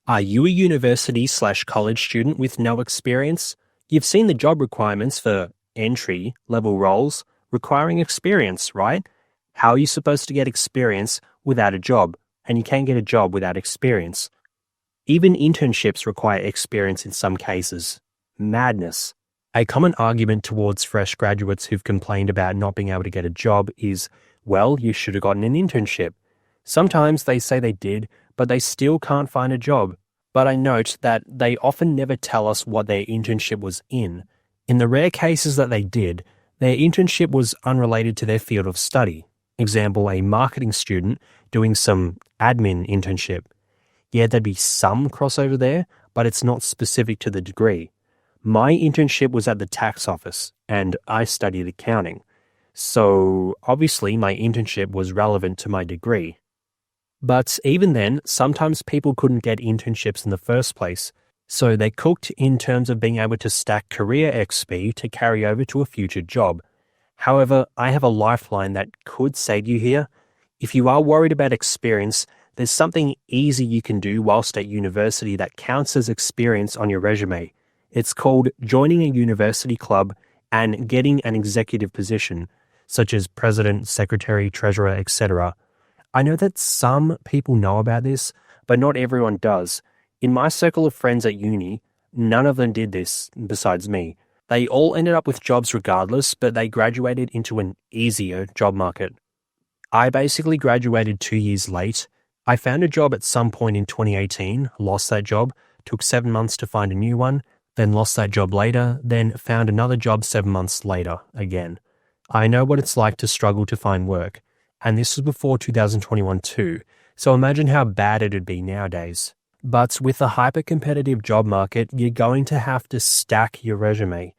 Are you a university/college student with no experience? You've seen the job requirements for entry level roles requiring experience, right? How are you supposed to get experience without a job? And you can't get a job without experience. Even internships require experience in some cases. Madness. A common argument towards fresh graduates who've complained about not being able to get a job is, well, you should have gotten an internship. Sometimes they say they did, but they still can't find a job. But I note that they often never tell us what their internship was in. In the rare cases that they did, their internship was unrelated to their field of study. Example, a marketing student doing some admin internship. Yeah, there'd be some crossover there, but it's not specific to the degree. My internship was at the tax office, and I studied accounting. So obviously my internship was relevant to my degree. But even then, sometimes people couldn't get internships in the first place, so they cooked in terms of being able to stack career XP to carry over to a future job. However, I have a lifeline that could save you here. If you are worried about experience, there's something easy you can do whilst at university that counts as experience on your resume. It's called joining a university club and getting an executive position, such as president, secretary, treasurer, etc. I know that some people know about this, but not everyone does. In my circle of friends at uni, none of them did this besides me. They all ended up with jobs regardless, but they graduated into an easier job market. I basically graduated 2 years late. I found a job at some point in 2018, lost that job, took 7 months to find a new one, then lost that job later, then found another job 7 months later again. I know what it's like to struggle to find work. And this was before 2021 too, so imagine how bad it'd be nowadays. But with a hyper-competitive job market, you're going to have to stack your resume.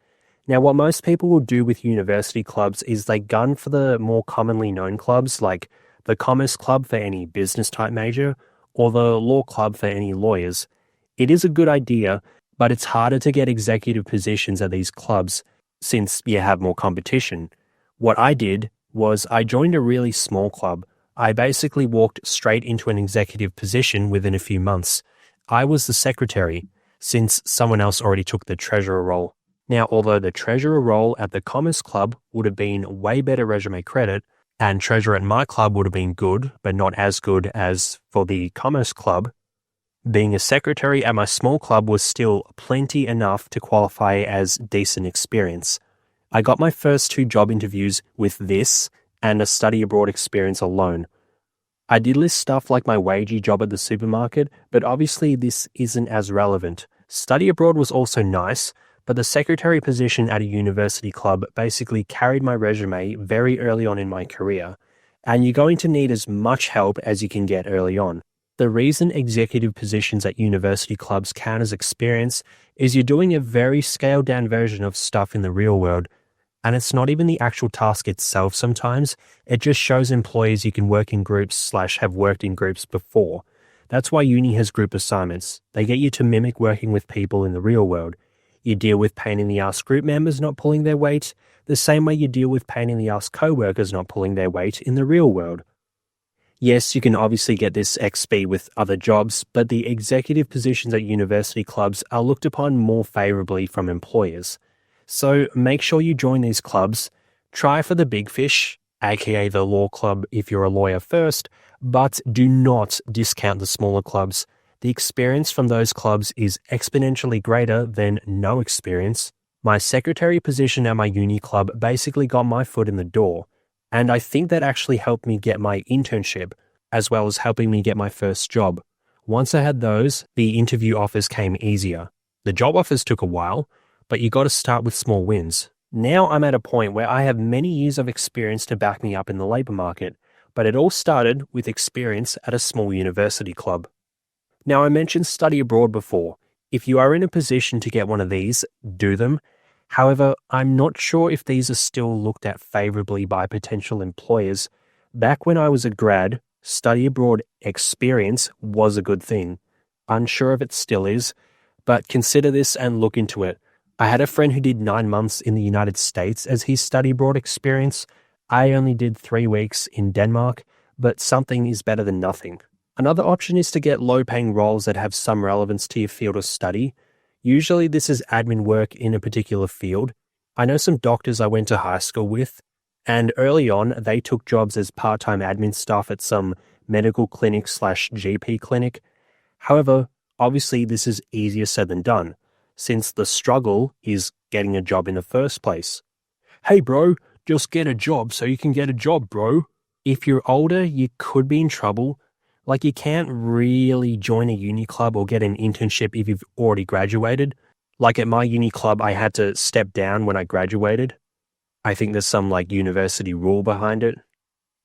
Now, what most people will do with university clubs is they gun for the more commonly known clubs, like the Commerce Club for any business-type major, or the Law Club for any lawyers. It is a good idea, but it's harder to get executive positions at these clubs since you have more competition. What I did was I joined a really small club. I basically walked straight into an executive position within a few months. I was the secretary, since someone else already took the treasurer role. Now, although the treasurer role at the Commerce Club would have been way better resume credit, and treasurer at my club would have been good, but not as good as for the Commerce Club, being a secretary at my small club was still plenty enough to qualify as decent experience. I got my first 2 job interviews with this and a study abroad experience alone. I did list stuff like my wagey job at the supermarket, but obviously this isn't as relevant. Study abroad was also nice, but the secretary position at a university club basically carried my resume very early on in my career, and you're going to need as much help as you can get early on. The reason executive positions at university clubs count as experience is you're doing a very scaled down version of stuff in the real world. And it's not even the actual task itself sometimes, it just shows employees you can work in groups/have worked in groups before. That's why uni has group assignments. They get you to mimic working with people in the real world. You deal with pain in the ass group members not pulling their weight, the same way you deal with pain in the ass co-workers not pulling their weight in the real world. Yes, you can obviously get this XP with other jobs, but the executive positions at university clubs are looked upon more favorably from employers. So make sure you join these clubs. Try for the big fish, aka the law club if you're a lawyer first, but do not discount the smaller clubs. The experience from those clubs is exponentially greater than no experience. My secretary position at my uni club basically got my foot in the door, and I think that actually helped me get my internship, as well as helping me get my first job. Once I had those, the interview offers came easier. The job offers took a while, but you got to start with small wins. Now I'm at a point where I have many years of experience to back me up in the labour market, but it all started with experience at a small university club. Now I mentioned study abroad before. If you are in a position to get one of these, do them. However, I'm not sure if these are still looked at favourably by potential employers. Back when I was a grad, study abroad experience was a good thing. Unsure if it still is, but consider this and look into it. I had a friend who did 9 months in the United States as his study abroad experience. I only did 3 weeks in Denmark, but something is better than nothing. Another option is to get low-paying roles that have some relevance to your field of study. Usually this is admin work in a particular field. I know some doctors I went to high school with, and early on they took jobs as part-time admin staff at some medical clinic slash GP clinic. However, obviously this is easier said than done, since the struggle is getting a job in the first place. Hey bro, just get a job so you can get a job, bro. If you're older, you could be in trouble. Like, you can't really join a uni club or get an internship if you've already graduated. Like at my uni club, I had to step down when I graduated. I think there's some like university rule behind it.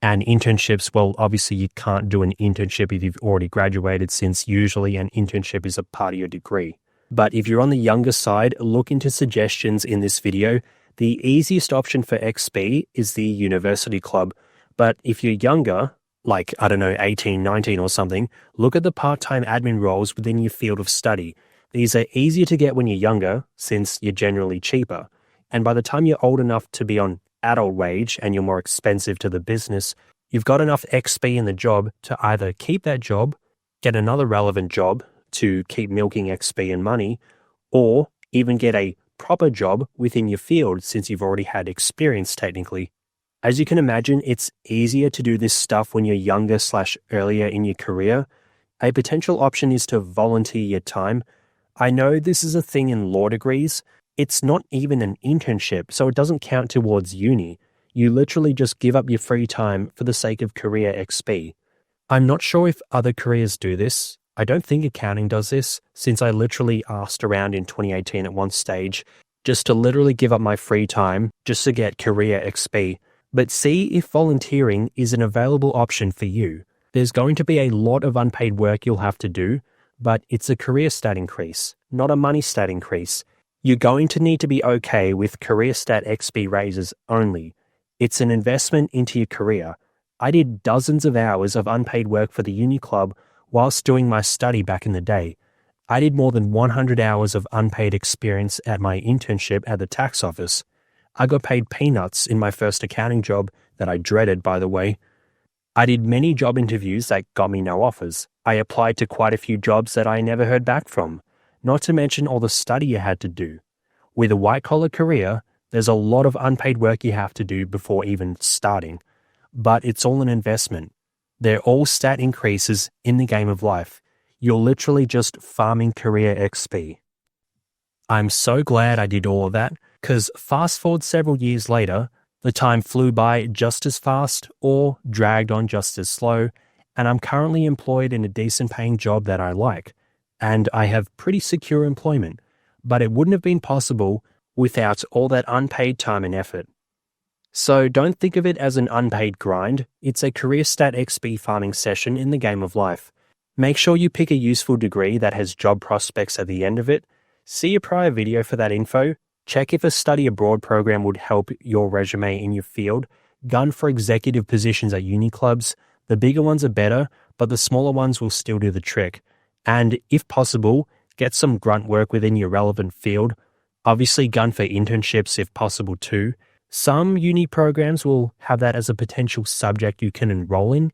And internships, well, obviously you can't do an internship if you've already graduated, since usually an internship is a part of your degree. But if you're on the younger side, look into suggestions in this video. The easiest option for XP is the university club. But if you're younger, like, I don't know, 18, 19 or something, look at the part-time admin roles within your field of study. These are easier to get when you're younger, since you're generally cheaper. And by the time you're old enough to be on adult wage and you're more expensive to the business, you've got enough XP in the job to either keep that job, get another relevant job to keep milking XP and money, or even get a proper job within your field since you've already had experience technically. As you can imagine, it's easier to do this stuff when you're younger / earlier in your career. A potential option is to volunteer your time. I know this is a thing in law degrees. It's not even an internship, so it doesn't count towards uni. You literally just give up your free time for the sake of career XP. I'm not sure if other careers do this. I don't think accounting does this, since I literally asked around in 2018 at one stage just to literally give up my free time just to get career XP. But see if volunteering is an available option for you. There's going to be a lot of unpaid work you'll have to do, but it's a career stat increase, not a money stat increase. You're going to need to be okay with career stat XP raises only. It's an investment into your career. I did dozens of hours of unpaid work for the uni club whilst doing my study back in the day. I did more than 100 hours of unpaid experience at my internship at the tax office. I got paid peanuts in my first accounting job that I dreaded, by the way. I did many job interviews that got me no offers. I applied to quite a few jobs that I never heard back from, not to mention all the study you had to do. With a white-collar career, there's a lot of unpaid work you have to do before even starting. But it's all an investment. They're all stat increases in the game of life. You're literally just farming career XP. I'm so glad I did all of that, because fast forward several years later, the time flew by just as fast or dragged on just as slow, and I'm currently employed in a decent paying job that I like, and I have pretty secure employment, but it wouldn't have been possible without all that unpaid time and effort. So don't think of it as an unpaid grind, it's a career stat XP farming session in the game of life. Make sure you pick a useful degree that has job prospects at the end of it. See a prior video for that info. Check if a study abroad program would help your resume in your field. Gun for executive positions at uni clubs. The bigger ones are better, but the smaller ones will still do the trick. And if possible, get some grunt work within your relevant field. Obviously gun for internships if possible too. Some uni programs will have that as a potential subject you can enroll in,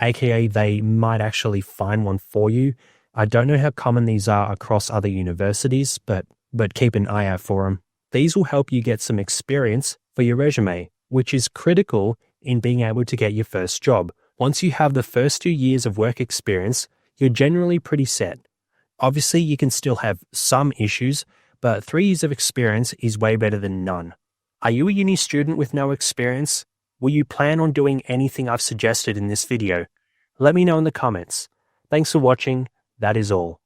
aka they might actually find one for you. I don't know how common these are across other universities, but keep an eye out for them. These will help you get some experience for your resume, which is critical in being able to get your first job. Once you have the first 2 years of work experience, you're generally pretty set. Obviously, you can still have some issues, but 3 years of experience is way better than none. Are you a uni student with no experience? Will you plan on doing anything I've suggested in this video? Let me know in the comments. Thanks for watching. That is all.